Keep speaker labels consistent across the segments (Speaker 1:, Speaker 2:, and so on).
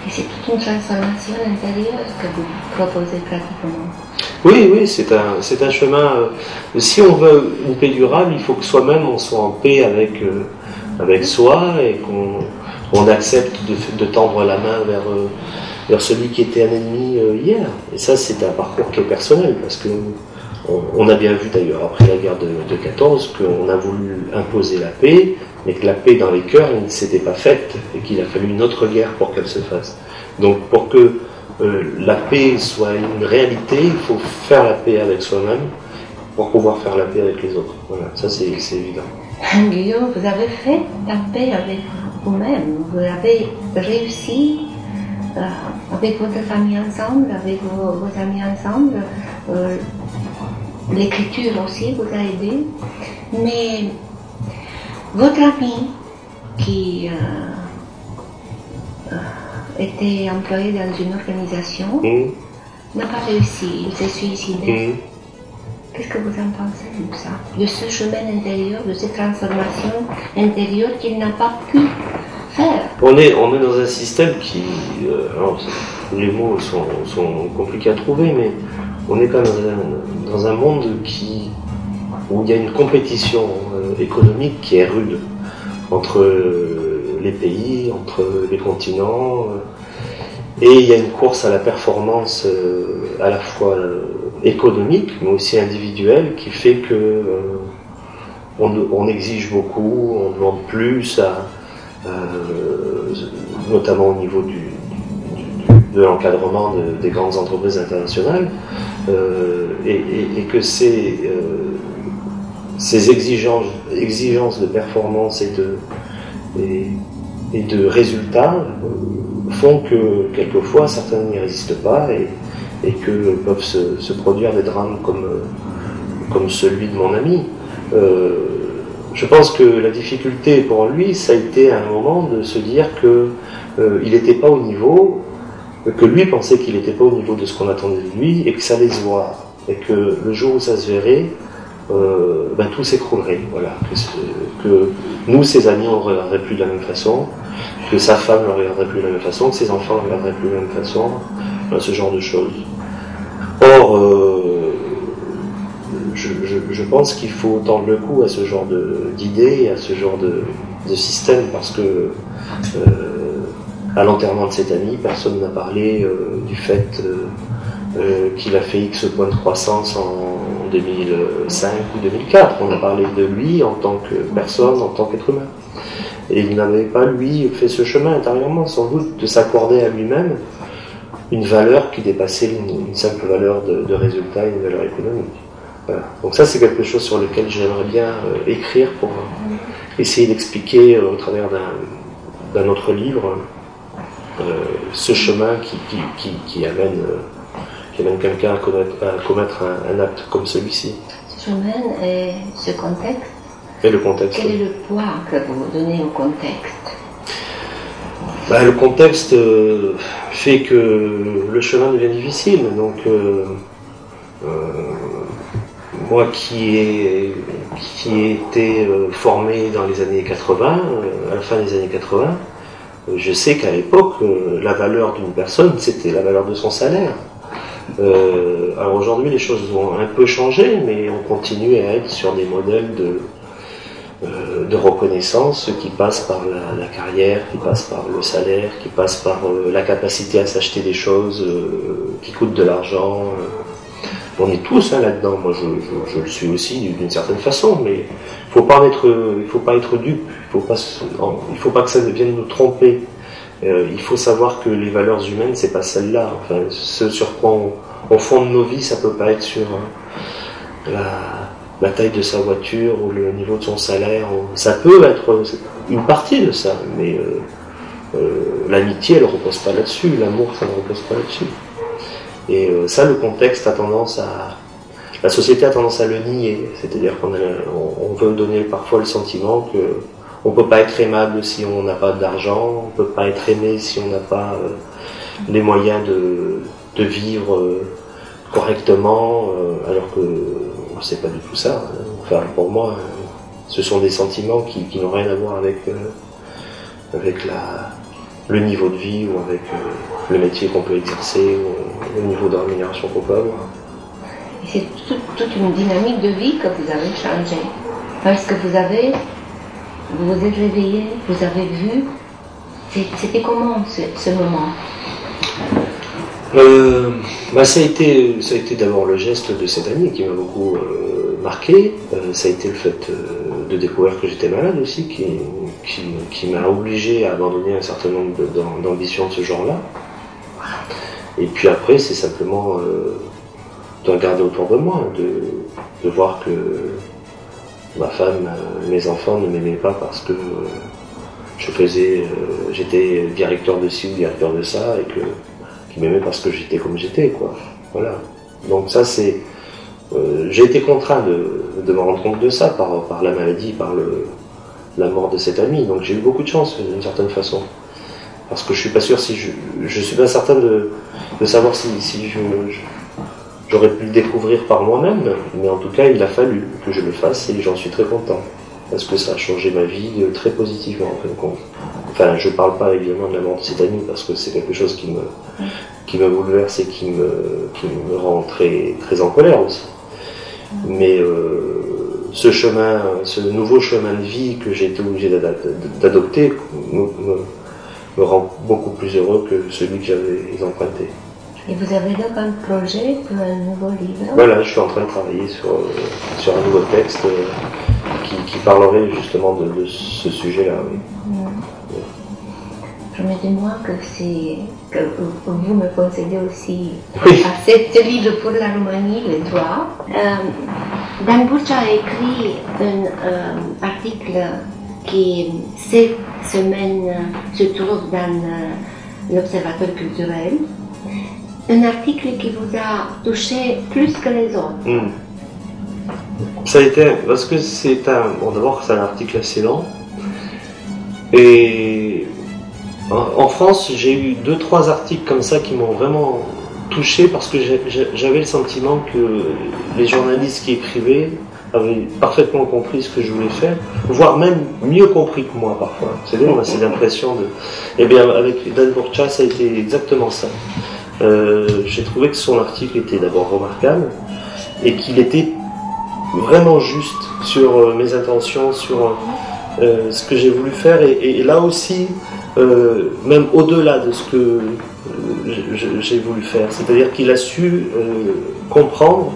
Speaker 1: Et c'est toute une transformation intérieure que vous proposez pratiquement.
Speaker 2: Oui, oui, c'est un chemin. Si on veut une paix durable, il faut que soi-même on soit en paix avec soi et qu'on accepte de tendre la main vers celui qui était un ennemi hier. Et ça, c'est un parcours qui est personnel, parce que on a bien vu d'ailleurs après la guerre de 14 qu'on a voulu imposer la paix, mais que la paix dans les cœurs ne s'était pas faite et qu'il a fallu une autre guerre pour qu'elle se fasse. Donc pour que la paix soit une réalité, il faut faire la paix avec soi-même pour pouvoir faire la paix avec les autres. Voilà, ça c'est évident.
Speaker 1: Guillaume, vous avez fait la paix avec vous-même, vous avez réussi avec votre famille ensemble, avec vos amis ensemble, l'écriture aussi vous a aidé, mais votre ami qui était employé dans une organisation n'a pas réussi, il s'est suicidé. Qu'est-ce que vous en pensez de ça? De ce chemin intérieur, de cette transformation intérieure qu'il n'a pas pu faire?
Speaker 2: On est dans un système qui... alors, les mots sont compliqués à trouver, mais on est quand même dans un monde où il y a une compétition économique qui est rude entre les pays, entre les continents, et il y a une course à la performance à la fois économique, mais aussi individuelle, qui fait que on exige beaucoup, on demande plus, notamment au niveau de l'encadrement des grandes entreprises internationales, et que ces exigences de performance et de résultats font que quelquefois certains n'y résistent pas et que peuvent se produire des drames comme celui de mon ami. Je pense que la difficulté pour lui, ça a été à un moment de se dire qu'il n'était pas au niveau, que lui pensait qu'il n'était pas au niveau de ce qu'on attendait de lui et que ça allait se voir. Et que le jour où ça se verrait, tout s'écroulerait. Voilà. Que nous, ses amis, on ne regarderait plus de la même façon, que sa femme ne le regarderait plus de la même façon, que ses enfants ne le regarderaient plus de la même façon, ce genre de choses. Or, je pense qu'il faut tendre le cou à ce genre d'idées, à ce genre de système, parce que à l'enterrement de cet ami, personne n'a parlé du fait qu'il a fait X points de croissance en 2005 ou 2004. On a parlé de lui en tant que personne, en tant qu'être humain. Et il n'avait pas, lui, fait ce chemin intérieurement, sans doute, de s'accorder à lui-même une valeur qui dépassait une simple valeur de résultat, une valeur économique. Voilà. Donc ça, c'est quelque chose sur lequel j'aimerais bien écrire pour essayer d'expliquer au travers d'un autre livre ce chemin qui amène quelqu'un à commettre un acte comme celui-ci.
Speaker 1: Ce chemin et ce contexte.
Speaker 2: Et le contexte.
Speaker 1: Quel est le poids que vous donnez au contexte?
Speaker 2: Le contexte fait que le chemin devient difficile. Donc, moi qui ai été formé dans les années 80, à la fin des années 80, je sais qu'à l'époque, la valeur d'une personne, c'était la valeur de son salaire. Alors aujourd'hui, les choses ont un peu changé, mais on continue à être sur des modèles de reconnaissance qui passent par la carrière, qui passent par le salaire, qui passent par la capacité à s'acheter des choses qui coûtent de l'argent. On est tous là-dedans. Moi, je le suis aussi d'une certaine façon, mais il faut pas être dupe. Il faut pas que ça vienne nous tromper. Il faut savoir que les valeurs humaines, c'est pas celle-là. Enfin, ce sur quoi on fonde nos vies, ça peut pas être sur la taille de sa voiture ou le niveau de son salaire. Ça peut être une partie de ça, mais l'amitié, elle repose pas là-dessus. L'amour, ça ne repose pas là-dessus. Et ça, le contexte a tendance la société a tendance à le nier. C'est-à-dire qu'on veut donner parfois le sentiment que on peut pas être aimable si on n'a pas d'argent, on peut pas être aimé si on n'a pas les moyens de vivre correctement, alors que c'est pas du tout ça. Enfin, pour moi, ce sont des sentiments qui n'ont rien à voir avec le niveau de vie ou avec le métier qu'on peut exercer ou le niveau de rémunération qu'on peut avoir.
Speaker 1: Et c'est toute une dynamique de vie que vous avez changée. Parce que vous vous êtes réveillé, vous avez vu. C'était comment ce moment?
Speaker 2: Ça a été d'abord le geste de cette amie qui m'a beaucoup marqué. Ça a été le fait de découvrir que j'étais malade aussi, qui m'a obligé à abandonner un certain nombre d'ambitions de ce genre-là. Et puis après, c'est simplement de regarder autour de moi, de voir que ma femme, mes enfants ne m'aimaient pas parce que j'étais directeur de ci ou directeur de ça, et qu'ils m'aimaient parce que j'étais comme j'étais, quoi. Voilà. Donc ça, c'est... j'ai été contraint de me rendre compte de ça par la maladie, par la mort de cette amie. Donc j'ai eu beaucoup de chance d'une certaine façon. Parce que je suis pas sûr si je suis pas certain de savoir si j'aurais pu le découvrir par moi-même, mais en tout cas il a fallu que je le fasse et j'en suis très content. Parce que ça a changé ma vie très positivement en fin de compte. Enfin, je parle pas évidemment de la mort de cette amie parce que c'est quelque chose qui me bouleverse et qui me rend très, très en colère aussi. Mais ce nouveau chemin de vie que j'ai été obligé d'adopter me rend beaucoup plus heureux que celui que j'avais emprunté.
Speaker 1: Et vous avez donc un projet pour un nouveau livre?
Speaker 2: Voilà, je suis en train de travailler sur un nouveau texte qui parlerait justement de ce sujet-là. Oui.
Speaker 1: Promettez-moi que vous me concédez aussi à ce livre pour la Roumanie, le droit. Dan Burcia a écrit un article qui, cette semaine, se trouve dans l'Observatoire culturel. Un article qui vous a touché plus que les autres.
Speaker 2: Ça a été, parce que d'abord c'est un article assez lent. Et en France, j'ai eu 2-3 articles comme ça qui m'ont vraiment touché parce que j'avais le sentiment que les journalistes qui écrivaient avaient parfaitement compris ce que je voulais faire, voire même mieux compris que moi parfois. C'est vrai, on a cette impression de... Eh bien, avec Dan Burcia, ça a été exactement ça. J'ai trouvé que son article était d'abord remarquable et qu'il était vraiment juste sur mes intentions, sur ce que j'ai voulu faire et là aussi, même au-delà de ce que j'ai voulu faire. C'est-à-dire qu'il a su comprendre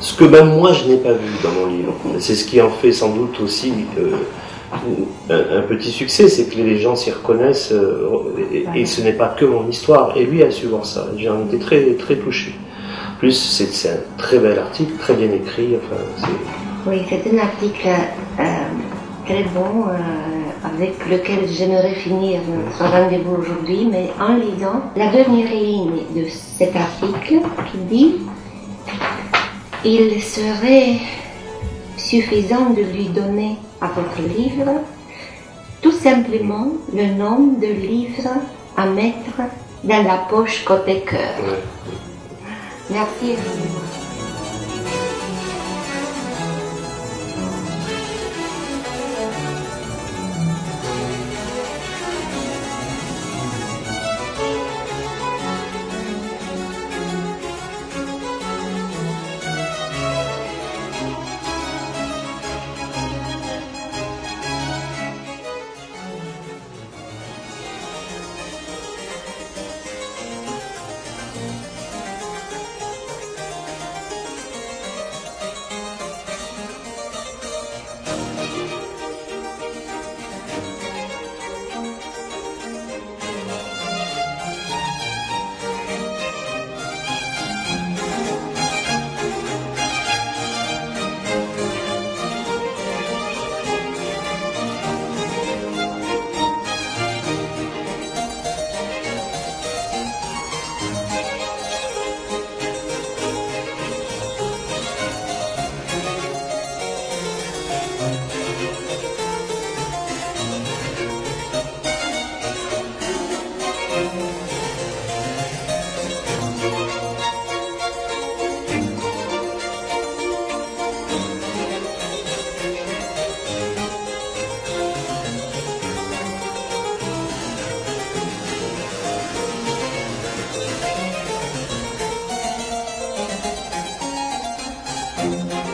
Speaker 2: ce que même moi je n'ai pas vu dans mon livre. C'est ce qui en fait sans doute aussi un petit succès, c'est que les gens s'y reconnaissent et ce n'est pas que mon histoire. Et lui a su voir ça. J'en étais très, très touché. En plus, c'est un très bel article, très bien écrit. Enfin,
Speaker 1: oui, c'est un article très bon avec lequel j'aimerais finir notre rendez-vous aujourd'hui, mais en lisant la dernière ligne de cet article qui dit « Il serait suffisant de lui donner à votre livre tout simplement le nom de livre à mettre dans la poche côté cœur. » Merci. Merci.